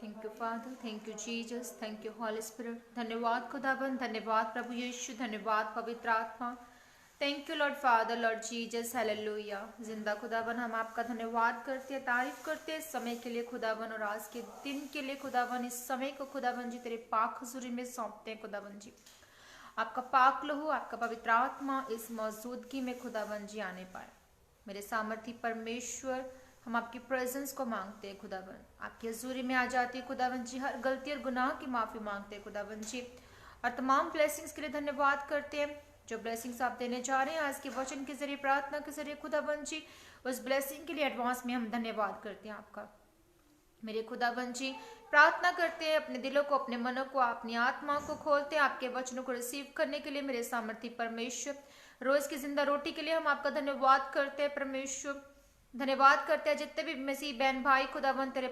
Thank you father, thank you Jesus, thank you holy spirit. धन्यवाद खुदाबंद, धन्यवाद प्रभु यीशु, धन्यवाद पवित्र आत्मा। Thank you lord father, Lord Jesus, hallelujah. जिंदा खुदाबंद हम आपका धन्यवाद करते हैं, तारीफ करते हैं इस समय के लिए खुदाबंद, और आज के दिन के लिए खुदाबंद। इस समय को खुदाबंद जी तेरे पाक हुजूरी में सौंपते हैं खुदाबंद जी। आपका पाक लहू, आपका पवित्र आत्मा इस मौजूदगी में खुदाबंद जी आने पाए। मेरे सामर्थी परमेश्वर, हम आपकी प्रेजेंस को मांगते हैं खुदाबंद। आपकी हजूरी में आ जाती है खुदाबंद जी, हर गलती और गुनाह की माफी मांगते हैं खुदाबंद जी, और तमाम ब्लेसिंग्स के लिए धन्यवाद करते हैं जो ब्लेसिंग्स आप देने जा रहे हैं आज के वचन के जरिए, प्रार्थना के जरिए खुदाबंद जी। उस ब्लेसिंग के लिए एडवांस में हम धन्यवाद करते हैं आपका। मेरे खुदाबंद जी, प्रार्थना करते हैं अपने दिलों को, अपने मनों को, अपनी आत्मा को खोलते हैं आपके वचनों को रिसीव करने के लिए। मेरे सामर्थी परमेश्वर, रोज की जिंदा रोटी के लिए हम आपका धन्यवाद करते हैं परमेश्वर। धन्यवाद करते हैं जितने भी मसीह बहन भाई खुदाबंद तेरे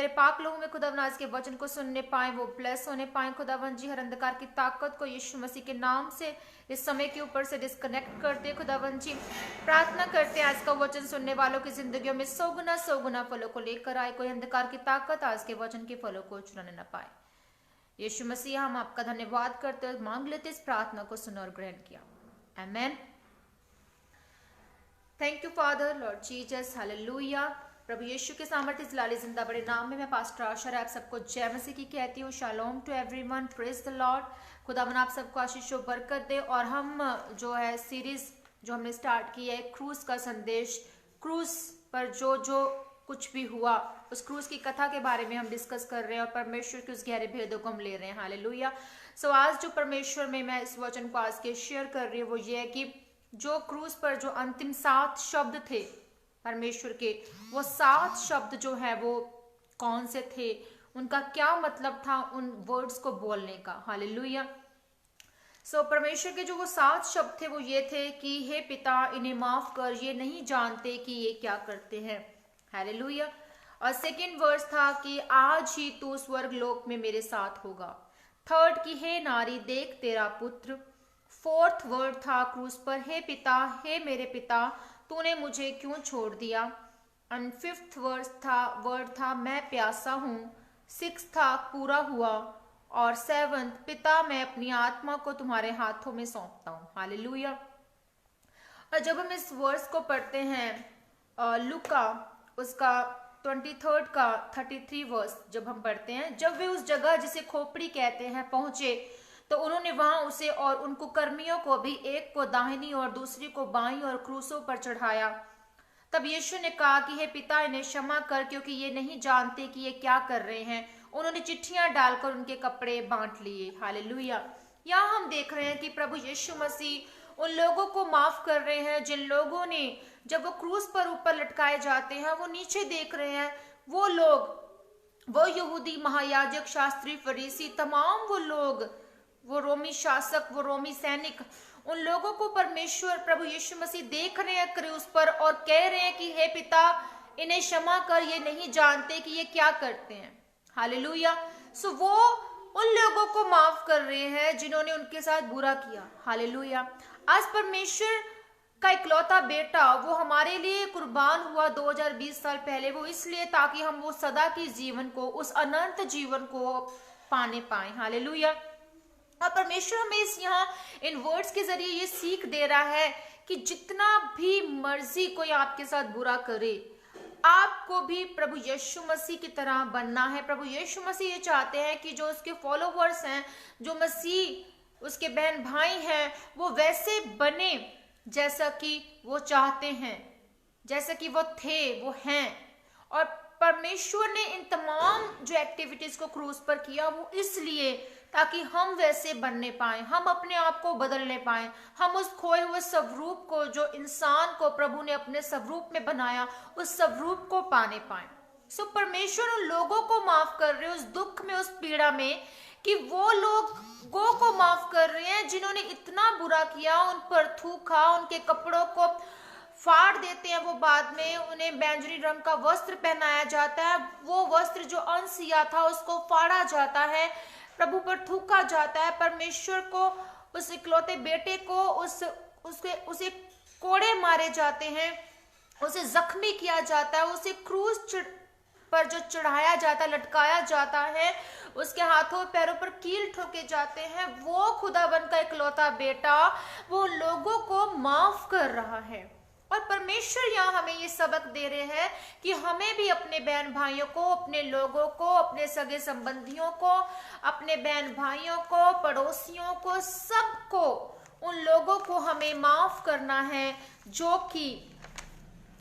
पाक लोगों में खुदाबंद आज के वचन को सुनने पाए, वो ब्लेस होने पाए खुदाबंद जी। हर अंधकार की ताकत को यीशु मसीह के नाम से इस समय के ऊपर से डिस्कनेक्ट करते हैं खुदाबंद जी। प्रार्थना करते हैं आज का वचन सुनने वालों की जिंदगियों में 100 गुना फलों को लेकर आए। कोई अंधकार की ताकत आज के वचन के फलों को चुराने न पाए। यीशु मसीह, हम आपका धन्यवाद करते हैं, मांग लेते इस प्रार्थना को सुना और ग्रहण किया, amen. Thank you father, Lord Jesus, hallelujah. प्रभु यीशु के सामर्थ्य जलाली जिंदा बड़े नाम में मैं पास्टर आशा आप सबको जय मसीह की कहती हूँ। Shalom to everyone, praise the lord. खुदावन आप सबको आशीष और बरकत दे। और हम जो है सीरीज जो हमने स्टार्ट की है, क्रूज का संदेश, क्रूज पर जो कुछ भी हुआ उस क्रूज की कथा के बारे में हम डिस्कस कर रहे हैं और परमेश्वर के उस गहरे भेदों को हम ले रहे हैं, हालेलुया। सो आज जो परमेश्वर में मैं इस वचन को आज के शेयर कर रही हूँ वो ये है कि जो क्रूज पर जो अंतिम 7 शब्द थे परमेश्वर के, वो 7 शब्द जो है वो कौन से थे, उनका क्या मतलब था उन वर्ड्स को बोलने का, हालेलुया। सो परमेश्वर के जो वो 7 शब्द थे वो ये थे कि हे पिता इन्हें माफ कर, ये नहीं जानते कि ये क्या करते हैं, हालेलुया। और सेकंड वर्स था कि आज ही तू स्वर्ग लोक में मेरे साथ होगा। थर्ड की हे नारी देख तेरा पुत्र। फोर्थ वर्ड था क्रूज पर, हे मेरे पिता तूने मुझे क्यों छोड़ दिया। एंड फिफ्थ वर्ड था मैं प्यासा हूँ। सिक्स था पूरा हुआ। और सेवंथ, पिता मैं अपनी आत्मा को तुम्हारे हाथों में सौंपता हूँ, हालेलुया। और जब हम इस वर्स को पढ़ते हैं लूका उसका 23 का 33 वर्स जब हम पढ़ते हैं, जब वे उस जगह जिसे खोपड़ी कहते हैं पहुंचे तो उन्होंने वहां उसे और उनको कर्मियों को भी, एक को दाहिनी और दूसरी को बाईं और क्रूसों पर चढ़ाया। तब यीशु ने कहा कि हे पिता इन्हें क्षमा कर, क्योंकि ये नहीं जानते कि ये क्या कर रहे हैं। उन्होंने चिट्ठियां डालकर उनके कपड़े बांट लिए, हालेलुया। यहाँ हम देख रहे हैं कि प्रभु यीशु मसीह उन लोगों को माफ कर रहे हैं जिन लोगों ने, जब वो क्रूस पर ऊपर लटकाए जाते हैं, वो नीचे देख रहे हैं। वो लोग, वो यहूदी महायाजक, शास्त्री, फरीसी, तमाम वो लोग, वो रोमी शासक, वो रोमी सैनिक, उन लोगों को परमेश्वर प्रभु यीशु मसीह देख रहे हैं क्रूस पर और कह रहे हैं कि हे पिता इन्हें क्षमा कर, ये नहीं जानते कि ये क्या करते हैं, हालेलुया। सो वो उन लोगों को माफ कर रहे हैं जिन्होंने उनके साथ बुरा किया, हालेलुया। आज परमेश्वर का इकलौता बेटा वो हमारे लिए कुर्बान हुआ 2020 साल पहले, वो इसलिए ताकि हम वो सदा के जीवन को, उस अनंत जीवन को पाने पाए, हालेलुया। और परमेश्वर हमें इस यहाँ इन वर्ड्स के जरिए ये सीख दे रहा है कि जितना भी मर्जी कोई आपके साथ बुरा करे, आपको भी प्रभु यीशु मसीह की तरह बनना है। प्रभु यीशु मसीह ये चाहते हैं कि जो उसके फॉलोवर्स हैं, जो मसीह उसके बहन भाई हैं, वो वैसे बने जैसा कि वो चाहते हैं, जैसा कि वो थे, वो हैं। और परमेश्वर ने इन तमाम जो एक्टिविटीज को क्रूज पर किया वो इसलिए ताकि हम वैसे बनने पाए, हम अपने आप को बदलने पाए, हम उस खोए हुए स्वरूप को, जो इंसान को प्रभु ने अपने स्वरूप में बनाया, उस स्वरूप को पाने पाए। सो परमेश्वर उन लोगों को माफ कर रहे हैं उस दुख में, उस पीड़ा में, कि वो लोगों को माफ कर रहे हैं जिन्होंने इतना बुरा किया, उन पर थूका, उनके कपड़ों को फाड़ देते हैं। वो बाद में उन्हें बैंगनी रंग का वस्त्र पहनाया जाता है, वो वस्त्र जो अनसिया था उसको फाड़ा जाता है, प्रभु पर थूका जाता है। परमेश्वर को, उस इकलौते बेटे को, उसे कोड़े मारे जाते हैं, उसे जख्मी किया जाता है, उसे क्रूस पर जो चढ़ाया जाता, लटकाया जाता है, उसके हाथों पैरों पर कील ठोके जाते हैं, वो खुदावन का इकलौता बेटा वो लोगों को माफ कर रहा है। और परमेश्वर यहाँ हमें ये सबक दे रहे हैं कि हमें भी अपने बहन भाइयों को, अपने लोगों को, अपने सगे संबंधियों को, अपने बहन भाइयों को, पड़ोसियों को, सबको, उन लोगों को हमें माफ करना है जो कि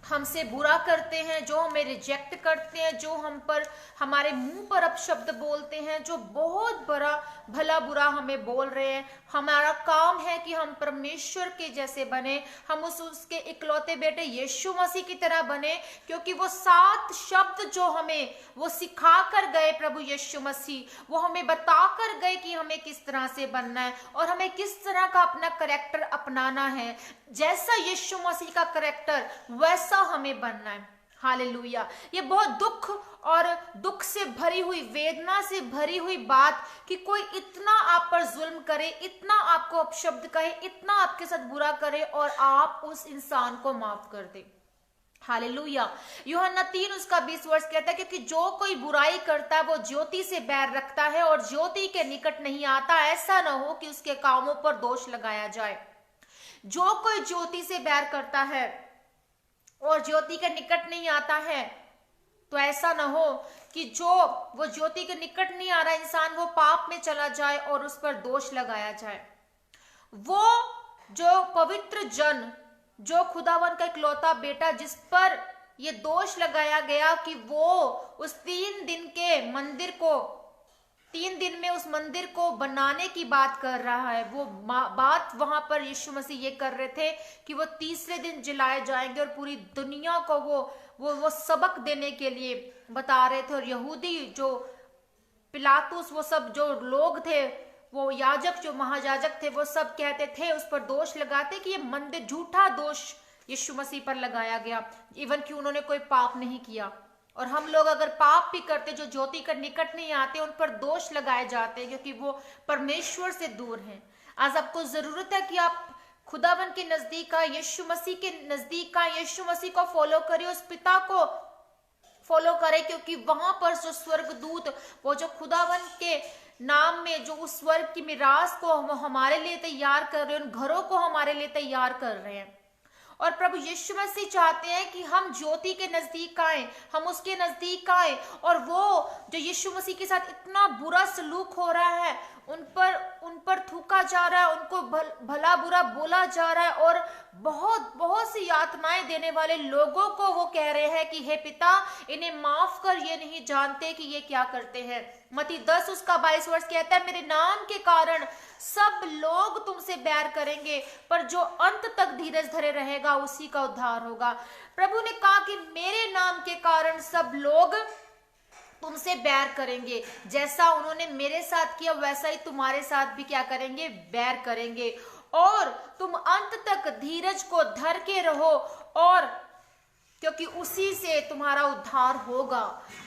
हमसे बुरा करते हैं, जो हमें रिजेक्ट करते हैं, जो हम पर, हमारे मुंह पर अपशब्द बोलते हैं, जो बहुत बड़ा भला बुरा हमें बोल रहे हैं। हमारा काम है कि हम परमेश्वर के जैसे बने, हम उसके इकलौते बेटे यीशु मसीह की तरह बने, क्योंकि वो 7 शब्द जो हमें वो सिखा कर गए प्रभु यीशु मसीह, वो हमें बता कर गए कि हमें किस तरह से बनना है और हमें किस तरह का अपना कैरेक्टर अपनाना है। जैसा यीशु मसीह का कैरेक्टर वैसा हमें बनना है। हालेलुया। ये बहुत दुख से भरी हुई, वेदना से भरी हुई बात कि कोई इतना आप पर जुल्म करे, इतना आपको अपशब्द कहे, इतना आपके साथ बुरा करे और आप उस इंसान को माफ कर दे। हालेलुया। यूहन्ना 3 उसका 20 वर्ष कहता है, क्योंकि जो कोई बुराई करता है वो ज्योति से बैर रखता है और ज्योति के निकट नहीं आता, ऐसा ना हो कि उसके कामों पर दोष लगाया जाए। जो कोई ज्योति से बैर करता है और ज्योति के निकट नहीं आता है, तो ऐसा ना हो कि जो वो ज्योति के निकट नहीं आ रहा इंसान वो पाप में चला जाए और उस पर दोष लगाया जाए। वो जो पवित्र जन, जो खुदावन का इकलौता बेटा, जिस पर ये दोष लगाया गया कि वो उस 3 दिन के मंदिर को, 3 दिन में उस मंदिर को बनाने की बात कर रहा है, वो बात वहां पर यीशु मसीह ये कर रहे थे कि वो तीसरे दिन जलाए जाएंगे और पूरी दुनिया को वो सबक देने के लिए बता रहे थे। और यहूदी जो पिलातुस, वो सब जो लोग थे, वो याजक, जो महायाजक थे, वो सब कहते थे, उस पर दोष लगाते कि ये मंदिर, झूठा दोष यीशु मसीह पर लगाया गया, इवन कि उन्होंने कोई पाप नहीं किया। और हम लोग अगर पाप भी करते, जो ज्योति का निकट नहीं आते, उन पर दोष लगाए जाते हैं क्योंकि वो परमेश्वर से दूर हैं। आज आपको जरूरत है कि आप खुदावन के नजदीक आए, यीशु मसीह के नजदीक आए, यीशु मसीह को फॉलो करिए, उस पिता को फॉलो करें, क्योंकि वहां पर जो स्वर्गदूत, वो जो खुदावन के नाम में जो उस स्वर्ग की मिरास को हमारे लिए तैयार कर रहे हैं, उन घरों को हमारे लिए तैयार कर रहे हैं। और प्रभु यीशु मसीह चाहते हैं कि हम ज्योति के नजदीक आए, हम उसके नजदीक आए, और वो जो यीशु मसीह के साथ इतना बुरा सलूक हो रहा है, उन पर थूका जा रहा है, उनको भला बुरा बोला जा रहा है, और बहुत सी यातनाएं देने वाले लोगों को वो कह रहे हैं कि हे पिता, इन्हें माफ कर, ये नहीं जानते कि ये क्या करते हैं। मत्ती 10 उसका 22 वर्ष कहता है, मेरे नाम के कारण सब लोग तुमसे बैर करेंगे, पर जो अंत तक धीरज धरे रहेगा उसी का उद्धार होगा। प्रभु ने कहा कि मेरे नाम के कारण सब लोग तुमसे बैर करेंगे, जैसा उन्होंने मेरे साथ किया वैसा ही तुम्हारे साथ भी क्या करेंगे, बैर करेंगे। और तुम अंत तक धीरज को धर के रहो, और क्योंकि उसी से तुम्हारा उद्धार होगा।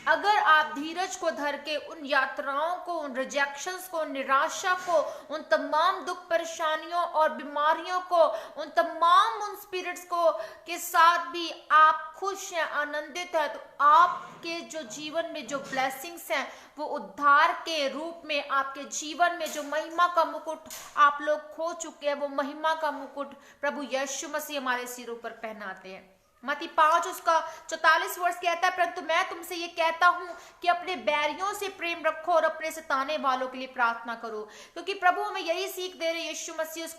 अगर आप धीरज को धर के उन यात्राओं को, उन रिजेक्शंस को, उन निराशा को, उन तमाम दुख परेशानियों और बीमारियों को, उन तमाम उन स्पिरिट्स को के साथ भी आप खुश हैं, आनंदित है, तो आपके जो जीवन में जो ब्लेसिंग्स हैं वो उद्धार के रूप में आपके जीवन में जो महिमा का मुकुट आप लोग खो चुके हैं, वो महिमा का मुकुट प्रभु यीशु मसीह हमारे सिरों पर पहनाते हैं। मत्ती 5 उसका 44 वर्ष कहता है, परंतु मैं तुमसे ये कहता हूं कि अपने बैरियों से प्रेम रखो और अपने सताने वालों के लिए प्रार्थना करो। क्योंकि प्रभु हमें यही सीख दे रहे हैं, यीशु मसीह उस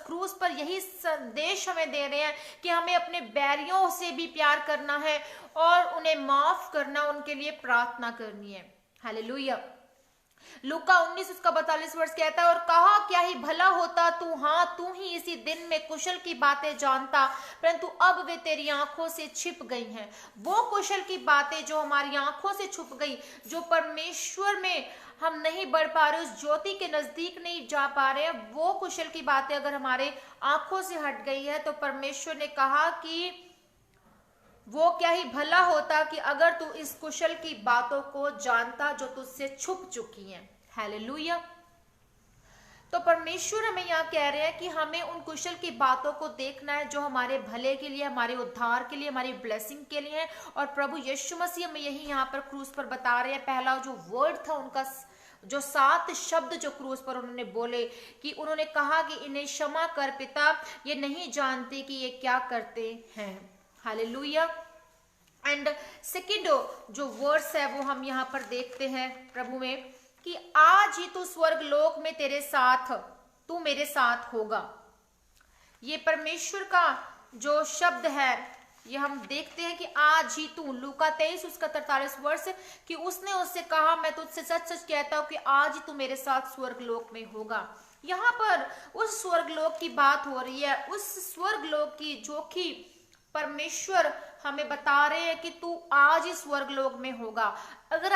क्रूस पर यही संदेश हमें दे रहे हैं कि हमें अपने बैरियों से भी प्यार करना है और उन्हें माफ करना, उनके लिए प्रार्थना करनी है। हालेलुया। लूका 19 उसका 42 वर्ष कहता है, और कहा क्या ही भला होता तू ही इसी दिन में कुशल की बातें जानता, परंतु अब वे तेरी आंखों से छिप गई हैं। वो कुशल की बातें जो हमारी आंखों से छुप गई, जो परमेश्वर में हम नहीं बढ़ पा रहे, उस ज्योति के नजदीक नहीं जा पा रहे हैं, वो कुशल की बातें अगर हमारे आंखों से हट गई है, तो परमेश्वर ने कहा कि वो क्या ही भला होता कि अगर तू इस कुशल की बातों को जानता जो तुझसे छुप चुकी हैं। हालेलुया। तो परमेश्वर हमें यहाँ कह रहे हैं कि हमें उन कुशल की बातों को देखना है जो हमारे भले के लिए, हमारे उद्धार के लिए, हमारी ब्लेसिंग के लिए है। और प्रभु यीशु मसीह हमें यही यहाँ पर क्रूस पर बता रहे हैं। पहला जो वर्ड था उनका, जो 7 शब्द जो क्रूस पर उन्होंने बोले, कि उन्होंने कहा कि इन्हें क्षमा कर पिता, ये नहीं जानते कि ये क्या करते हैं। हालेलुया। एंड सेकेंड जो वर्ड्स है वो हम यहाँ पर देखते हैं प्रभु में, कि आज ही तू स्वर्ग लोक में तू मेरे साथ होगा। ये परमेश्वर का जो शब्द है ये हम देखते हैं कि आज ही तू, लूका 23 उसका 43 वर्ष, कि उसने उससे कहा मैं तुझसे सच सच कहता हूं कि आज ही तू मेरे साथ स्वर्ग लोक में होगा। यहाँ पर उस स्वर्ग लोक की बात हो रही है, उस स्वर्ग लोक की जो कि परमेश्वर हमें बता रहे हैं कि तू आज ही स्वर्ग लोक में होगा। अगर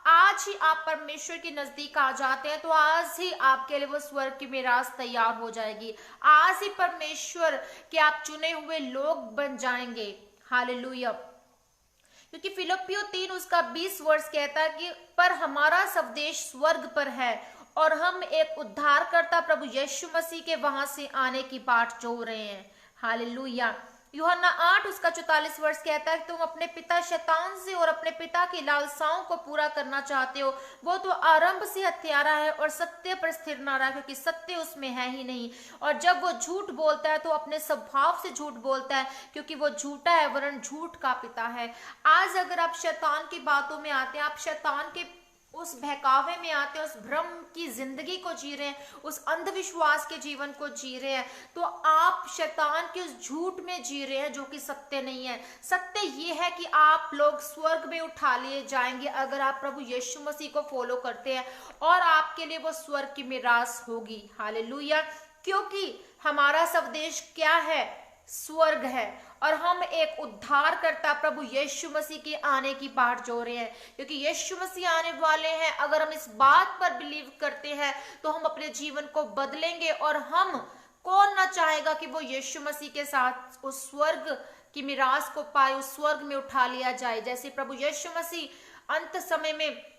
आज ही आप परमेश्वर के नजदीक आ जाते हैं तो आज ही आपके लिए वो स्वर्ग की मीरास तैयार हो जाएगी। आज ही परमेश्वर के आप चुने हुए लोग बन जाएंगे। हालेलुया। क्योंकि फिलिप्पियों 3 उसका 20 वर्ष कहता है कि पर हमारा स्वदेश स्वर्ग पर है और हम एक उद्धारकर्ता प्रभु यीशु मसीह के वहां से आने की बाट जो रहे हैं। हालेलुया। यूहन्ना 8 उसका 44 वर्ष कहता है कि तुम अपने पिता शैतान से और अपने पिता की लालसाओं को पूरा करना चाहते हो। वो तो आरंभ से हत्यारा है और सत्य पर स्थिर न रहा, क्योंकि सत्य उसमें है ही नहीं। और जब वो झूठ बोलता है तो अपने स्वभाव से झूठ बोलता है, क्योंकि वो झूठा है वरन झूठ का पिता है। आज अगर आप शैतान की बातों में आते हैं, आप शैतान के उस बहकावे में आते हैं, उस भ्रम की जिंदगी को जी रहे हैं, उस अंधविश्वास के जीवन को जी रहे हैं, तो आप शैतान के उस झूठ में जी रहे हैं जो कि सत्य नहीं है। सत्य ये है कि आप लोग स्वर्ग में उठा लिए जाएंगे अगर आप प्रभु यीशु मसीह को फॉलो करते हैं, और आपके लिए वो स्वर्ग की मीरास होगी। हालेलुया। क्योंकि हमारा स्वदेश क्या है? स्वर्ग है। और हम एक उद्धारकर्ता प्रभु यीशु मसीह के आने की बाट जो रहे हैं, क्योंकि यीशु मसीह आने वाले हैं। अगर हम इस बात पर बिलीव करते हैं तो हम अपने जीवन को बदलेंगे। और हम, कौन ना चाहेगा कि वो यीशु मसीह के साथ उस स्वर्ग की मीरास को पाए, उस स्वर्ग में उठा लिया जाए। जैसे प्रभु यीशु मसीह अंत समय में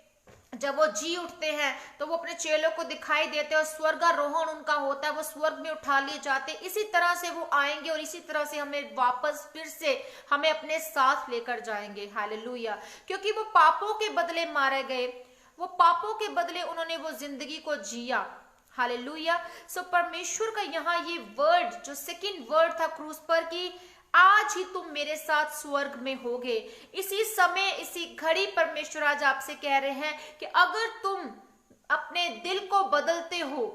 जब वो जी उठते हैं तो वो अपने चेलों को दिखाई देते हैं और स्वर्गारोहण उनका होता है, वो स्वर्ग में उठा लिए जाते हैं। इसी तरह से वो आएंगे और इसी तरह से हमें वापस फिर से हमें अपने साथ लेकर जाएंगे। हालेलुया। क्योंकि वो पापों के बदले मारे गए, वो पापों के बदले उन्होंने वो जिंदगी को जिया। हालेलुया। सो परमेश्वर का यहाँ ये वर्ड, जो सेकंड वर्ड था क्रूस पर, कि आज ही तुम मेरे साथ स्वर्ग में होगे। इसी समय, इसी घड़ी परमेश्वर आज आपसे कह रहे हैं कि अगर तुम अपने दिल को बदलते हो,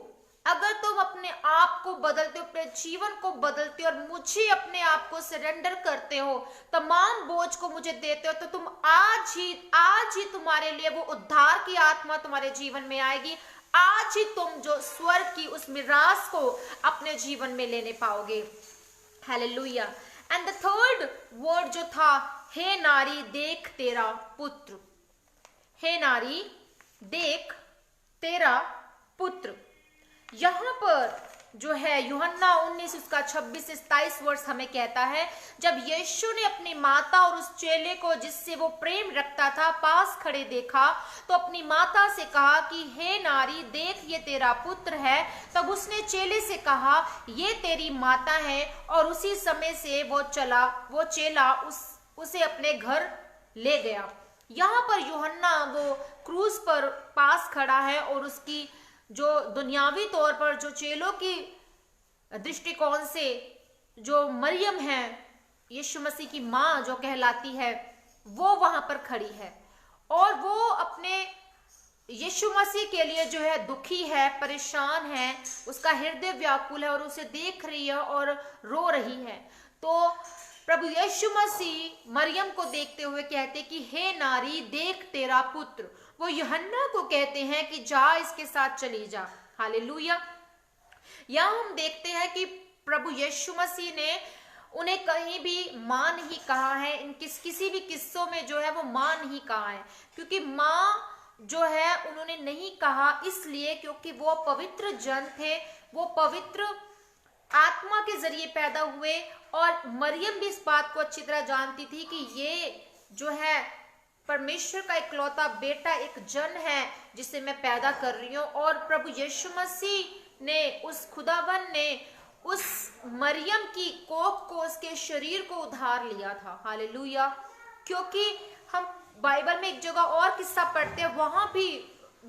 अगर तुम अपने आप को बदलते हो, अपने जीवन को बदलते हो और मुझे अपने आप को सरेंडर करते हो, तमाम बोझ को मुझे देते हो, तो तुम आज ही तुम्हारे लिए वो उद्धार की आत्मा तुम्हारे जीवन में आएगी। आज ही तुम जो स्वर्ग की उस मीरास को अपने जीवन में लेने पाओगे। Hallelujah. And the third word जो था, हे नारी देख तेरा पुत्र। हे नारी देख तेरा पुत्र। यहां पर जो है यूहन्ना 19 उसका 26 से 27 वर्ष हमें कहता है, जब यीशु ने अपनी माता और उस चेले को जिससे वो प्रेम रखता था पास खड़े देखा तो अपनी माता से कहा कि हे नारी देख ये तेरा पुत्र है। तब उसने चेले से कहा ये तेरी माता है, और उसी समय से वो चेला उसे अपने घर ले गया। यहाँ पर यूहन्ना वो क्रूस पर पास खड़ा है और उसकी जो दुनियावी तौर पर जो चेलों की दृष्टिकोण से जो मरियम है, यीशु मसीह की माँ जो कहलाती है, वो वहां पर खड़ी है और वो अपने यीशु मसीह के लिए जो है दुखी है, परेशान है, उसका हृदय व्याकुल है और उसे देख रही है और रो रही है। तो प्रभु यीशु मसीह मरियम को देखते हुए कहते कि हे नारी देख तेरा पुत्र। वो यूहन्ना को कहते हैं कि जा इसके साथ चली जा। हालेलुया। यहाँ हम देखते हैं कि प्रभु यीशु मसीह ने उन्हें कहीं भी मां नहीं कहा है। किसी भी किस्सों में जो है वो मां नहीं कहा है, क्योंकि मां जो है उन्होंने नहीं कहा इसलिए क्योंकि वो पवित्र जन थे, वो पवित्र आत्मा के जरिए पैदा हुए। और मरियम भी इस बात को अच्छी तरह जानती थी कि ये जो है परमेश्वर का इकलौता बेटा एक जन है जिसे मैं पैदा कर रही हूँ, और प्रभु यीशु मसीह ने, उस खुदावन ने उस मरियम की कोख को, उसके शरीर को उधार लिया था। हालेलुया। क्योंकि हम बाइबल में एक जगह और किस्सा पढ़ते हैं, वहां भी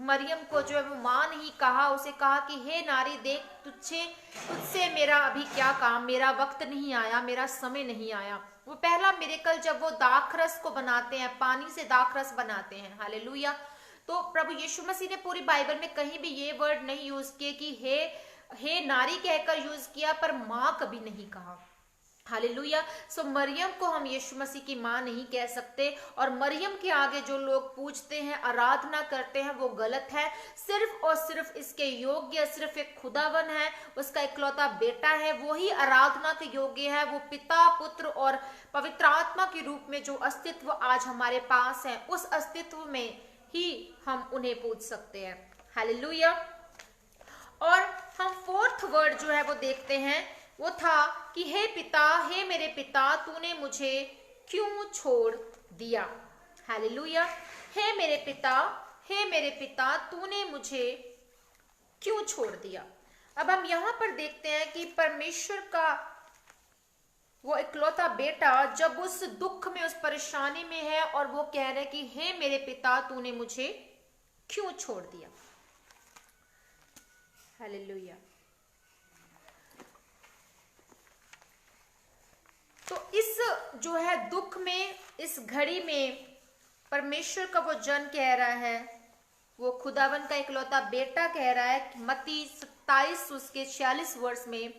मरियम को जो है वो मां नहीं कहा, उसे कहा कि हे नारी देख, तुझसे मेरा अभी क्या काम, मेरा वक्त नहीं आया, मेरा समय नहीं आया। वो पहला मिरेकल जब वो दाखरस को बनाते हैं, पानी से दाखरस बनाते हैं। हालेलुया। तो प्रभु यीशु मसीह ने पूरी बाइबल में कहीं भी ये वर्ड नहीं यूज किए कि हे नारी कहकर यूज किया, पर मां कभी नहीं कहा। हालेलुया। सो मरियम को हम यीशु मसीह की मां नहीं कह सकते, और मरियम के आगे जो लोग पूजते हैं, आराधना करते हैं, वो गलत है। सिर्फ और सिर्फ इसके योग्य सिर्फ एक खुदावन है, उसका इकलौता बेटा है, वो ही आराधना के योग्य है। वो पिता, पुत्र और पवित्र आत्मा के रूप में जो अस्तित्व आज हमारे पास है, उस अस्तित्व में ही हम उन्हें पूज सकते हैं। हालेलुया। और हम फोर्थ वर्ड जो है वो देखते हैं, वो था कि हे पिता, हे मेरे पिता, तूने मुझे क्यों छोड़ दिया। हालेलुया। हे मेरे पिता, हे मेरे पिता, तूने मुझे क्यों छोड़ दिया। अब हम यहां पर देखते हैं कि परमेश्वर का वो इकलौता बेटा जब उस दुख में, उस परेशानी में है, और वो कह रहे कि हे मेरे पिता, तूने मुझे क्यों छोड़ दिया। हालेलुया। तो इस जो है दुख में, इस घड़ी में परमेश्वर का वो जन कह रहा है, वो खुदावन का इकलौता बेटा कह रहा है, मत्ती 27 उसके 46 वर्ष में,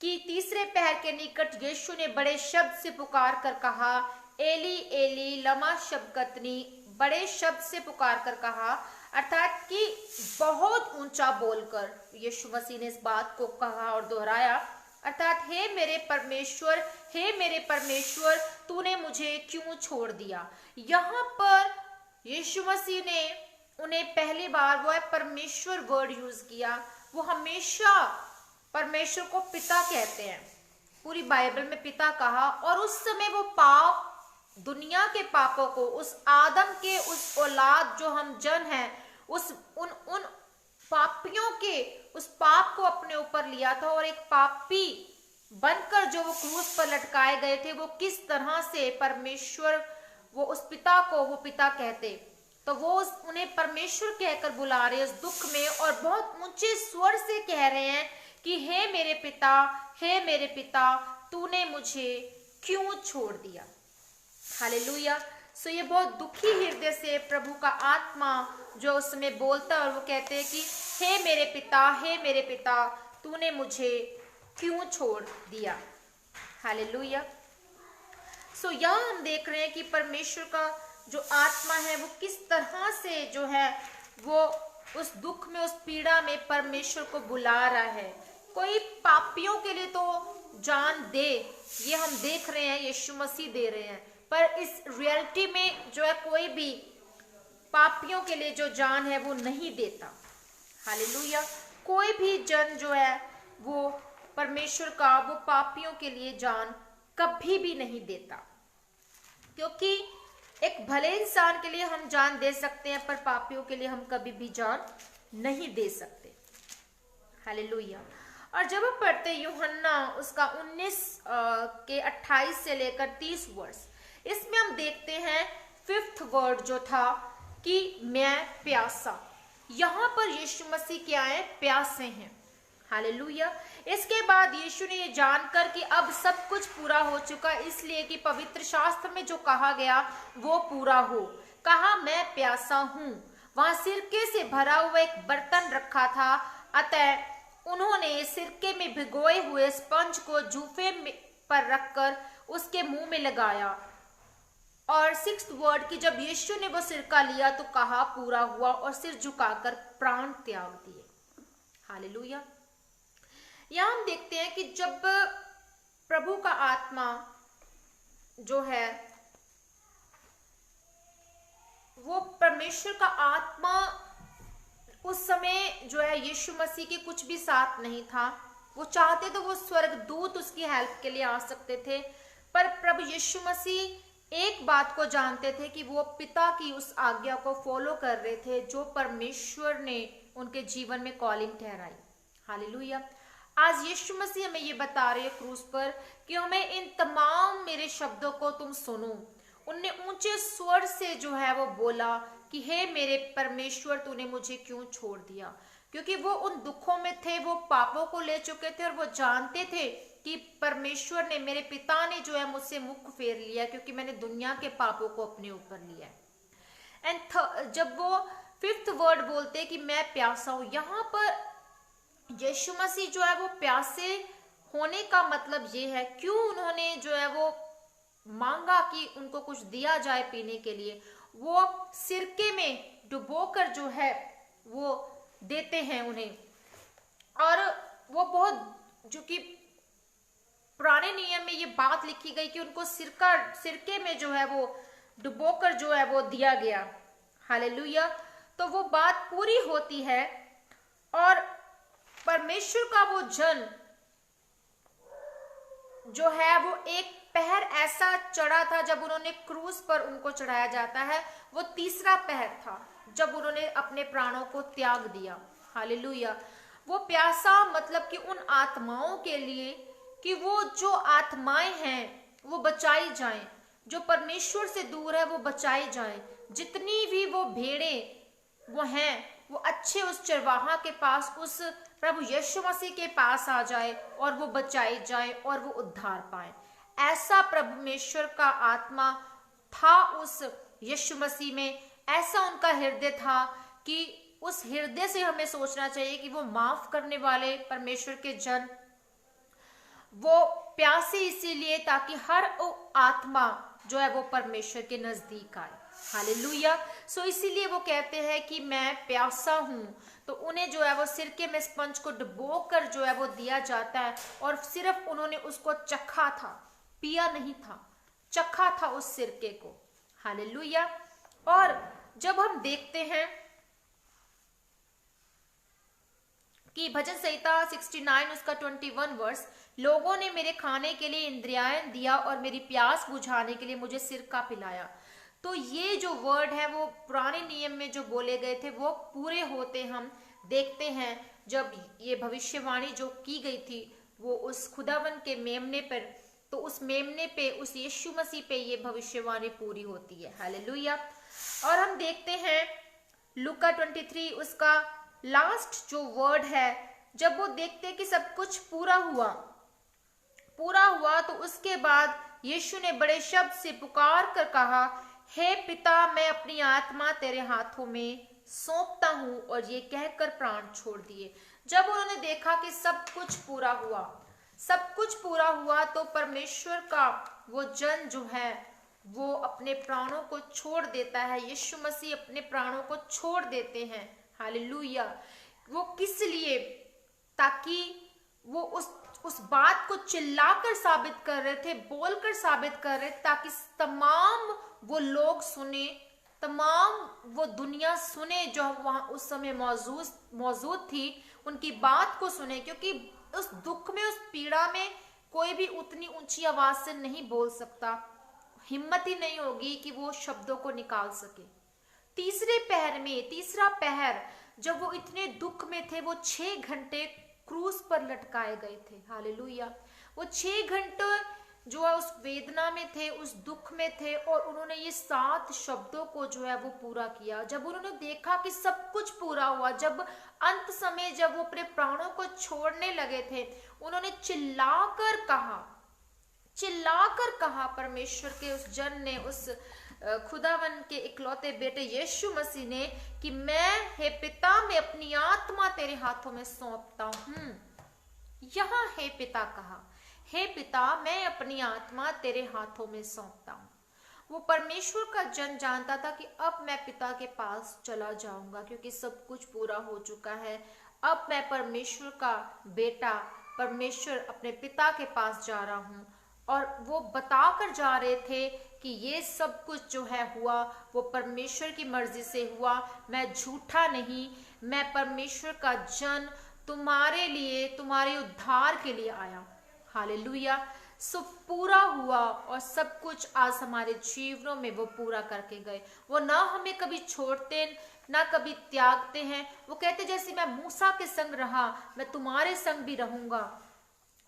कि तीसरे पहर के निकट यीशु ने बड़े शब्द से पुकार कर कहा, एली एली लमा शबक्तनी, बड़े शब्द से पुकार कर कहा, अर्थात कि बहुत ऊंचा बोलकर यीशु मसीह ने इस बात को कहा और दोहराया, अर्थात हे मेरे परमेश्वर, हे मेरे परमेश्वर, तूने मुझे क्यों छोड़ दिया। यहाँ पर यीशु मसीह ने उन्हें पहली बार वो है परमेश्वर वर्ड यूज किया। वो हमेशा परमेश्वर को पिता कहते हैं, पूरी बाइबल में पिता कहा, और उस समय वो पाप, दुनिया के पापों को, उस आदम के उस औलाद जो हम जन हैं, उन पापियों के उस पाप को अपने ऊपर लिया था, और एक पापी बनकर जो वो क्रूस पर लटकाए गए थे, वो किस तरह से परमेश्वर, वो उस पिता को वो पिता कहते, तो वो उन्हें परमेश्वर कहकर बुला रहे उस दुख में, और बहुत ऊंचे स्वर से कह रहे हैं कि हे मेरे पिता, हे मेरे पिता, तूने मुझे क्यों छोड़ दिया। हालेलुया। सो ये बहुत दुखी हृदय से प्रभु का आत्मा जो उस समय बोलता है, और वो कहते हैं कि हे मेरे पिता, हे मेरे पिता, तूने मुझे क्यों छोड़ दिया। हालेलुया। सो यहाँ हम देख रहे हैं कि परमेश्वर का जो आत्मा है वो किस तरह से जो है वो उस दुख में, उस पीड़ा में परमेश्वर को बुला रहा है। कोई पापियों के लिए तो जान दे, ये हम देख रहे हैं, यीशु मसीह दे रहे हैं, पर इस रियलिटी में जो है कोई भी पापियों के लिए जो जान है वो नहीं देता। हालेलुया। कोई भी जन जो है वो परमेश्वर का, वो पापियों के लिए जान कभी भी नहीं देता, क्योंकि एक भले इंसान के लिए हम जान दे सकते हैं, पर पापियों के लिए हम कभी भी जान नहीं दे सकते। हालेलुया। और जब हम पढ़ते हैं यूहन्ना उसका 19 के 28 से लेकर 30 वर्ष, इसमें हम देखते हैं 5th वर्ड जो था कि मैं प्यासा। यहाँ पर यीशु मसीह क्या है, प्यासे हैं। हालेलुया। इसके बाद यीशु ने ये जानकर कि अब सब कुछ पूरा हो चुका, इसलिए कि पवित्र शास्त्र में जो कहा गया वो पूरा हो, कहा मैं प्यासा हूँ। वहां सिरके से भरा हुआ एक बर्तन रखा था, अतः उन्होंने सिरके में भिगोए हुए स्पंज को जूफे पर रखकर उसके मुंह में लगाया। और 6th वर्ड कि जब यीशु ने वो सिरका लिया तो कहा पूरा हुआ, और सिर झुकाकर प्राण त्याग दिए। हालेलुया। यहां हम देखते हैं कि जब प्रभु का आत्मा जो है वो परमेश्वर का आत्मा उस समय जो है यीशु मसीह के कुछ भी साथ नहीं था। वो चाहते तो वो स्वर्गदूत उसकी हेल्प के लिए आ सकते थे, पर प्रभु यीशु मसीह एक बात को जानते थे कि वो पिता की उस आज्ञा को फॉलो कर रहे थे जो परमेश्वर ने उनके जीवन में कॉलिंग ठहराई। हालेलुया। आज यीशु मसीह हमें ये बता रहे हैं क्रूस पर कि हमें इन तमाम मेरे शब्दों को तुम सुनो। उनने ऊंचे स्वर से जो है वो बोला कि हे मेरे परमेश्वर, तूने मुझे क्यों छोड़ दिया, क्योंकि वो उन दुखों में थे, वो पापों को ले चुके थे और वो जानते थे कि परमेश्वर ने, मेरे पिता ने जो है मुझसे मुख फेर लिया, क्योंकि मैंने दुनिया के पापों को अपने ऊपर लिया है। एंड जब वो फिफ्थ वर्ड बोलते कि मैं प्यासा हूं, यहाँ पर यीशु मसीह जो है वो प्यासे होने का मतलब ये है, क्यों उन्होंने जो है वो मांगा कि उनको कुछ दिया जाए पीने के लिए। वो सिरके में डुबोकर जो है वो देते हैं उन्हें, और वो बहुत, जो कि पुराने नियम में ये बात लिखी गई कि उनको सिरके में जो है वो डुबोकर जो है वो दिया गया। हालेलुया। तो वो बात पूरी होती है और परमेश्वर का वो जन जो है वो एक पहर ऐसा चढ़ा था जब उन्होंने क्रूस पर उनको चढ़ाया जाता है, वो तीसरा पहर था जब उन्होंने अपने प्राणों को त्याग दिया। हालेलुया। वो प्यासा मतलब कि उन आत्माओं के लिए कि वो जो आत्माएं हैं वो बचाई जाएं, जो परमेश्वर से दूर है वो बचाई जाएं, जितनी भी वो भेड़ें वो हैं वो अच्छे उस चरवाहा के पास, उस प्रभु यीशु मसीह के पास आ जाए और वो बचाई जाए और वो उद्धार पाए। ऐसा परमेश्वर का आत्मा था उस यीशु मसीह में, ऐसा उनका हृदय था कि उस हृदय से हमें सोचना चाहिए कि वो माफ करने वाले परमेश्वर के जन, वो प्यासे इसीलिए ताकि हर आत्मा जो है वो परमेश्वर के नजदीक आए। हालेलुया। सो इसीलिए वो कहते हैं कि मैं प्यासा हूं, तो उन्हें जो है वो सिरके में स्पंज को डुबोकर जो है वो दिया जाता है, और सिर्फ उन्होंने उसको चखा था, पिया नहीं था, चखा था उस सिरके को। हालेलुया। और जब हम देखते हैं कि भजन संहिता 69 उसका 21 वर्स, लोगों ने मेरे खाने के लिए इंद्रियां दिया और मेरी प्यास बुझाने के लिए मुझे सिरका पिलाया। तो ये जो वर्ड है वो पुराने नियम में जो बोले गए थे वो पूरे होते हम देखते हैं जब ये भविष्यवाणी जो की गई थी वो उस खुदावन के मेमने पर, तो उस मेमने पे, उस यीशु मसीह पे ये भविष्यवाणी पूरी होती है। हालेलुया। और हम देखते हैं लूका 23 उसका लास्ट जो वर्ड है, जब वो देखते हैं कि सब कुछ पूरा हुआ तो उसके बाद यीशु ने बड़े शब्द से पुकार कर कहा, हे पिता, मैं अपनी आत्मा तेरे हाथों में सौंपता हूं, और ये कहकर प्राण छोड़ दिए। जब उन्होंने देखा कि सब कुछ पूरा हुआ तो परमेश्वर का वो जन जो है वो अपने प्राणों को छोड़ देता है। यीशु मसीह अपने प्राणों को छोड़ देते हैं। हालेलुया। वो किस लिए? ताकि वो उस बात को चिल्लाकर साबित कर रहे थे, बोलकर साबित कर रहे थे, ताकि तमाम वो लोग सुने, तमाम वो दुनिया सुने जो वहां उस समय मौजूद थी, उनकी बात को सुने, क्योंकि उस दुख में, उस पीड़ा में कोई भी उतनी ऊंची आवाज से नहीं बोल सकता, हिम्मत ही नहीं होगी कि वो शब्दों को निकाल सके। तीसरा पहर जब वो इतने दुख में थे, वो 6 घंटे क्रूस पर लटकाए गए थे। हालेलुया। वो 6 घंटे जो है उस वेदना में थे, उस दुख में थे, और उन्होंने ये 7 शब्दों को जो है वो पूरा किया। जब उन्होंने देखा कि सब कुछ पूरा हुआ, जब अंत समय जब वो अपने प्राणों को छोड़ने लगे थे, उन्होंने चिल्लाकर कहा परमेश्वर के उस जन ने, उस खुदावन के इकलौते बेटे यीशु मसीह ने, कि मैं, हे पिता, मैं अपनी आत्मा तेरे हाथों में सौंपता हूं। यहां हे पिता कहा, हे पिता, मैं अपनी आत्मा तेरे हाथों में सौंपता हूं। वो परमेश्वर का जन जानता था कि अब मैं पिता के पास चला जाऊंगा, क्योंकि सब कुछ पूरा हो चुका है। अब मैं परमेश्वर का बेटा, परमेश्वर अपने पिता के पास जा रहा हूं। और वो बताकर जा रहे थे कि ये सब कुछ जो है हुआ वो परमेश्वर की मर्जी से हुआ, मैं झूठा नहीं, मैं परमेश्वर का जन तुम्हारे लिए, तुम्हारे उद्धार के लिए आया। हालेलुया। सो पूरा हुआ और सब कुछ आज हमारे जीवनों में वो पूरा करके गए। वो ना हमें कभी छोड़ते ना कभी त्यागते हैं। वो कहते जैसे मैं मूसा के संग रहा मैं तुम्हारे संग भी रहूंगा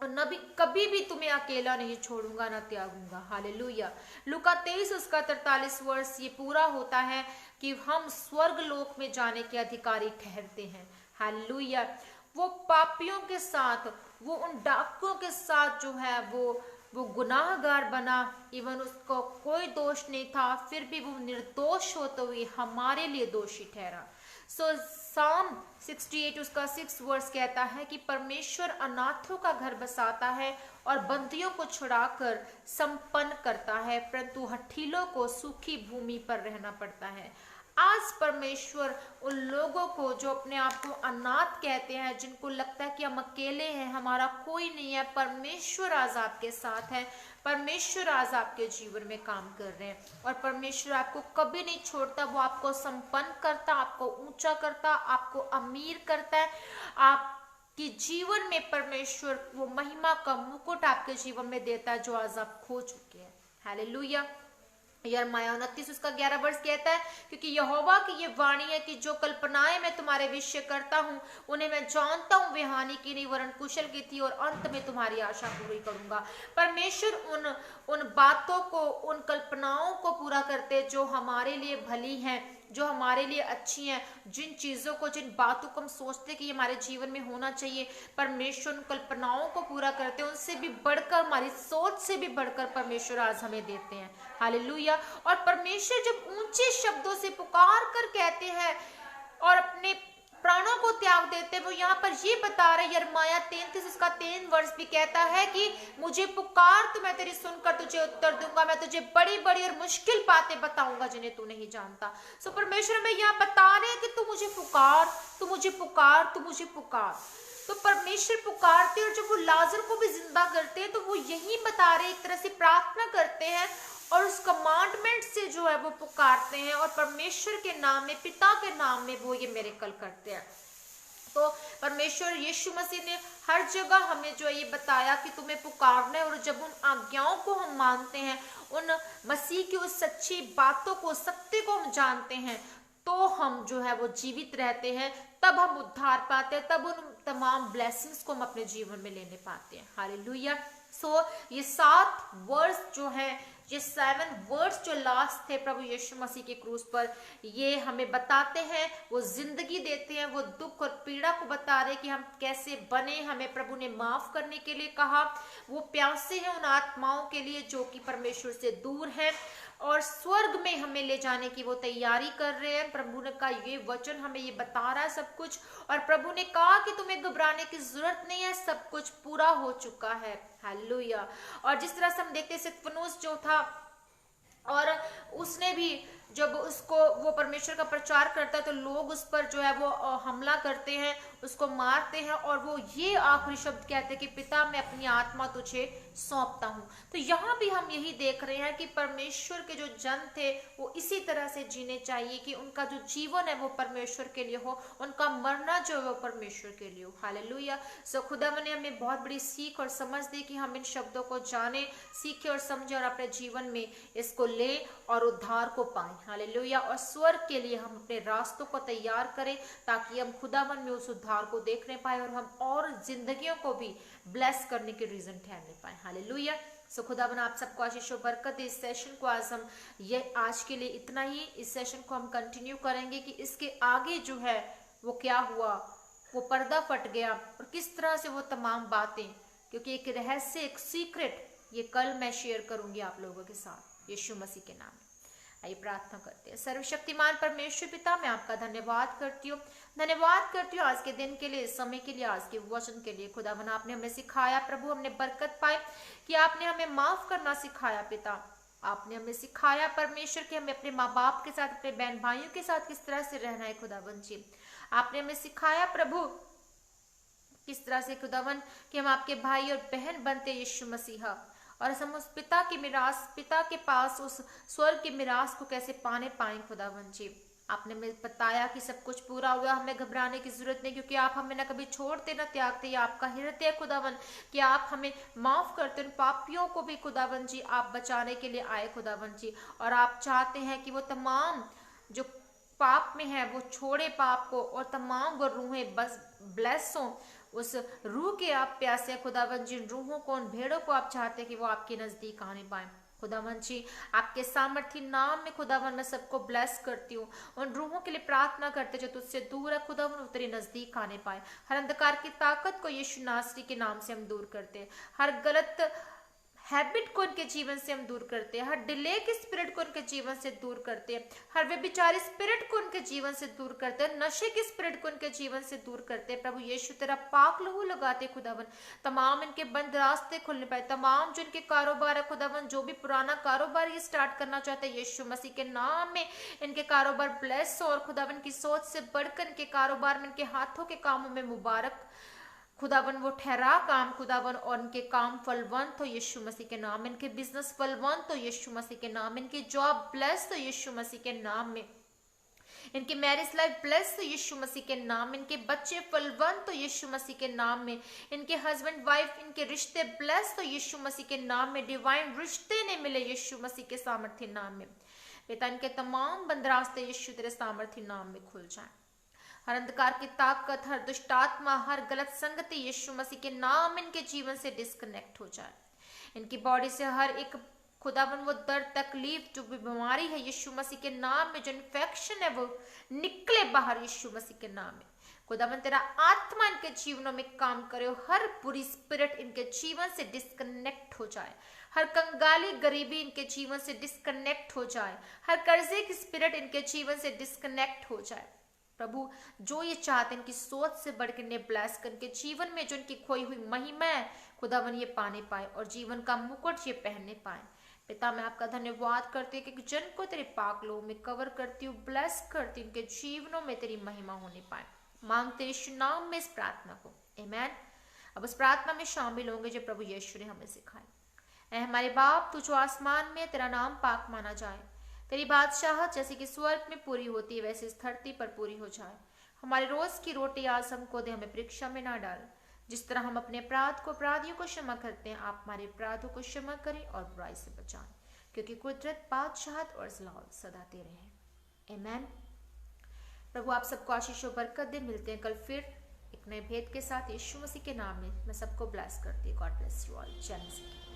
और नबी कभी भी तुम्हें अकेला नहीं छोड़ूंगा ना त्यागूंगा। हालेलुया। लूका 23 उसका 43 वर्ष ये पूरा होता है कि हम स्वर्ग लोक में जाने के अधिकारी ठहरते हैं। हालेलुया। वो पापियों के साथ, वो उन डाकुओं के साथ जो है वो गुनाहगार बना, इवन उसको कोई दोष नहीं था, फिर भी वो निर्दोष होते हुए हमारे लिए दोषी ठहरा। सो साम 68 उसका 6 वर्स कहता है कि परमेश्वर अनाथों का घर बसाता है और बंदियों को छुड़ाकर संपन्न करता है, परंतु हठीलों को सूखी भूमि पर रहना पड़ता है। आज परमेश्वर उन लोगों को जो अपने आप को अनाथ कहते हैं, जिनको लगता है कि हम अकेले हैं, हमारा कोई नहीं है, परमेश्वर आज आपके साथ है। परमेश्वर आज आपके जीवन में काम कर रहे हैं और परमेश्वर आपको कभी नहीं छोड़ता। वो आपको संपन्न करता, आपको ऊंचा करता, आपको अमीर करता है। आपके जीवन में परमेश्वर वो महिमा का मुकुट आपके जीवन में देता है जो आज आप खो चुके हैं। हालेलुया। यिर्मयाह 29 उसका 11 वर्ष कहता है, क्योंकि यहोवा की ये वाणी है कि जो कल्पनाएं मैं तुम्हारे विषय करता हूँ उन्हें मैं जानता हूँ, वे हानि की नहीं वरन कुशल की थी और अंत में तुम्हारी आशा पूरी करूंगा। परमेश्वर उन बातों को, उन कल्पनाओं को पूरा करते जो हमारे लिए भली हैं, जो हमारे लिए अच्छी हैं, जिन चीजों को, जिन बातों को हम सोचते कि हमारे जीवन में होना चाहिए, परमेश्वर उन कल्पनाओं को पूरा करते हैं। उनसे भी बढ़कर, हमारी सोच से भी बढ़कर परमेश्वर आज हमें देते हैं। हालेलुया। और परमेश्वर जब ऊंचे शब्दों से पुकार कर कहते हैं और अपने प्राणों को त्याग देते हैं, वो यहाँ पर ये बता रहे, यिर्मयाह 33 उसका 3 वर्ष भी कहता है कि मुझे पुकार तो मैं तेरी सुनकर तुझे उत्तर दूंगा, मैं तुझे बड़ी बड़ी और मुश्किल बातें बताऊंगा जिन्हें तू नहीं जानता। सो परमेश्वर में यहाँ बता रहे हैं कि तू मुझे पुकार, तू मुझे पुकार, तू मुझे पुकार। तो परमेश्वर पुकारते हैं और जब वो लाजर को भी जिंदा करते हैं तो वो यही बता रहे, एक तरह से प्रार्थना करते हैं और उस कमांडमेंट से जो है वो पुकारते हैं और परमेश्वर के नाम में, पिता के नाम में वो ये मिरेकल करते हैं। तो परमेश्वर यीशु मसीह ने हर जगह हमें जो है ये बताया कि तुम्हें पुकारना है और जब उन आज्ञाओं को हम मानते हैं, उन मसीह की उस सच्ची बातों को, सत्य को हम जानते हैं, तो हम जो है वो जीवित रहते हैं, तब हम उद्धार पाते हैं, तब उन तमाम ब्लेसिंग्स को हम अपने जीवन में लेने पाते हैं। हालेलुया। सो ये 7 वर्स जो है, ये 7 वर्ड्स जो लास्ट थे प्रभु यीशु मसीह के क्रूस पर, ये हमें बताते हैं, वो जिंदगी देते हैं, वो दुख और पीड़ा को बता रहे कि हम कैसे बने। हमें प्रभु ने माफ करने के लिए कहा। वो प्यासे हैं उन आत्माओं के लिए जो कि परमेश्वर से दूर हैं और स्वर्ग में हमें ले जाने की वो तैयारी कर रहे हैं। प्रभु ने कहा, ये वचन हमें ये बता रहा है सब कुछ, और प्रभु ने कहा कि तुम्हें घबराने की जरूरत नहीं है, सब कुछ पूरा हो चुका है। हालेलुया। और जिस तरह से हम देखते हैं, स्तिफनुस जो था और उसने भी जब उसको वो परमेश्वर का प्रचार करता है तो लोग उस पर जो है वो हमला करते हैं, उसको मारते हैं और वो ये आखिरी शब्द कहते हैं कि पिता मैं अपनी आत्मा तुझे सौंपता हूँ। तो यहाँ भी हम यही देख रहे हैं कि परमेश्वर के जो जन थे वो इसी तरह से जीने चाहिए कि उनका जो जीवन है वो परमेश्वर के लिए हो, उनका मरना जो है वो परमेश्वर के लिए हो। हालेलुया। सो खुदा ने हमें बहुत बड़ी सीख और समझ दी कि हम इन शब्दों को जाने, सीखे और समझे और अपने जीवन में इसको ले और उद्धार को पाएं। हालेलुया। और स्वर्ग के लिए हम अपने रास्तों को तैयार करें ताकि हम खुदावन में उस उद्धार को देखने पाए और हम और जिंदगियों को भी ब्लेस करने के रीजन ठहरने पाए। हालेलुया। सो खुदावन आप सबको आशीष और बरकत दे। इस सेशन को आज के लिए इतना ही। इस सेशन को हम कंटिन्यू करेंगे कि इसके आगे जो है वो क्या हुआ, वो पर्दा फट गया और किस तरह से वो तमाम बातें, क्योंकि एक रहस्य, एक सीक्रेट ये कल मैं शेयर करूंगी आप लोगों के साथ यीशु मसीह के नाम में। आइए प्रार्थना करते हैं। सर्वशक्तिमान परमेश्वर पिता, मैं आपका धन्यवाद करती हूँ आज के दिन के लिए, इस समय के लिए, आज के वचन के लिए। खुदावन आपने हमें सिखाया प्रभु, हमने बरकत पाए कि आपने हमें माफ करना सिखाया पिता। आपने हमें सिखाया परमेश्वर कि हमें अपने माँ बाप के साथ, अपने बहन भाइयों के साथ किस तरह से रहना है। खुदावन जी आपने हमें सिखाया प्रभु किस तरह से खुदावन कि हम आपके भाई और बहन बनते यीशु मसीहा, और हम उस पिता की मिरास, पिता के पास उस स्वर्ग की मिरास को कैसे पाने पाए खुदावन जी। आपने हमें बताया कि सब कुछ पूरा हुआ, हमें घबराने की जरूरत नहीं, क्योंकि आप हमें ना कभी छोड़ते ना त्यागते। ये आपका हृदय खुदावन कि आप हमें माफ करते, उन पापियों को भी खुदावन जी आप बचाने के लिए आए खुदावन जी। और आप चाहते हैं कि वो तमाम जो पाप में है वो छोड़े पाप को, और तमाम वो रूहें बस ब्लेस हों। उस रूह के आप प्यासे खुदावन जी, रूहों को, उन भेड़ों को आप चाहते हैं कि वो आपके नजदीक आने पाए खुदावन जी। आपके सामर्थी नाम में खुदावन मैं सबको ब्लेस करती हूँ। उन रूहों के लिए प्रार्थना करते जो तुझसे दूर है खुदावन, वो तेरे नजदीक आने पाए। हर अंधकार की ताकत को यीशु नासरी के नाम से हम दूर करते हैं। हर गलत हैबिट को उनके जीवन से हम दूर करते हैं। हर डिले के स्पिरिट को उनके जीवन से दूर करते हैं। हर व्यभिचारी स्पिरिट को उनके जीवन से दूर करते हैं। नशे के स्पिरिट को उनके जीवन से दूर करते हैं। प्रभु यीशु तेरा पाक लहू लगाते खुदावन, तमाम इनके बंद रास्ते खुलने पाए। तमाम जो इनके कारोबार है खुदावन, जो भी पुराना कारोबार ये स्टार्ट करना चाहते हैं, यीशु मसीह के नाम में इनके कारोबार ब्लेस हो। और खुदावन की सोच से बढ़कर इनके कारोबार में, इनके हाथों के कामों में मुबारक खुदावन वो ठहरा काम खुदावन, और इनके काम फलवंत हो यीशु मसीह के नाम। इनके बिजनेस फलवंत हो यीशु मसीह के नाम। इनकी जॉब ब्लेस हो यीशु मसीह के नाम में। इनकी मैरिज लाइफ ब्लेस हो यीशु मसीह के नाम। इनके बच्चे फलवंत हो यीशु मसीह के नाम में। इनके हस्बैंड वाइफ, इनके रिश्ते ब्लेस हो यीशु मसीह के नाम में। डिवाइन रिश्ते ने मिले यीशु मसीह के सामर्थ्य नाम में। पिता इनके तमाम बंद रास्ते यीशु तेरे सामर्थ्य नाम में खुल जाए। हर अंधकार की ताकत, हर दुष्ट आत्मा, हर गलत संगति यीशु मसीह के नाम इनके जीवन से डिस्कनेक्ट हो जाए। इनकी बॉडी से हर एक खुदावन वो दर्द, तकलीफ, जो भी बीमारी है यीशु मसीह के नाम में, जो इन्फेक्शन है वो निकले बाहर यीशु मसीह के नाम में। खुदावन तेरा आत्मा इनके जीवनों में काम करे। हर बुरी स्पिरिट इनके जीवन से डिस्कनेक्ट हो जाए। हर कंगाली गरीबी इनके जीवन से डिस्कनेक्ट हो जाए। हर कर्जे की स्पिरिट इनके जीवन से डिस्कनेक्ट हो जाए। प्रभु जो ये चाहते हैं इनकी सोच से बढ़कर इन्हें ब्लेस करके जीवन में जो इनकी खोई हुई महिमा है खुदावन ये पाने पाए, और जीवन का मुकुट ये पहनने पाए। पिता मैं आपका धन्यवाद करती हूँ कि जन को तेरे पाक लोह में कवर करती हूँ, ब्लेस करती हूँ, उनके जीवनों में तेरी महिमा होने पाए। मांगते यीशु नाम में इस प्रार्थना को, आमीन। अब उस प्रार्थना में शामिल होंगे जो प्रभु यीशु ने हमें सिखाई। ऐ हमारे बाप तू जो आसमान में, तेरा नाम पाक माना जाए। तेरी बादशाहत जैसे कि स्वर्ग में पूरी होती है वैसे इस धरती पर पूरी हो जाए। हमारे रोज की रोटी आज हमको दे, हमें परीक्षा में ना डाल। जिस तरह हम अपने अपराध को, अपराधियों को क्षमा करते हैं, आप हमारे अपराधों को क्षमा करें और बुराई से बचाएं, क्योंकि कुदरत, बादशाहत और जलाल सदा तेरे हैं। आमीन। प्रभु आप सबको आशीष और बरकत दे। मिलते हैं कल फिर एक नए भेद के साथ यीशु मसीह के नाम में। मैं सबको ब्लेस करती हूँ। God bless you all. जय मसीह।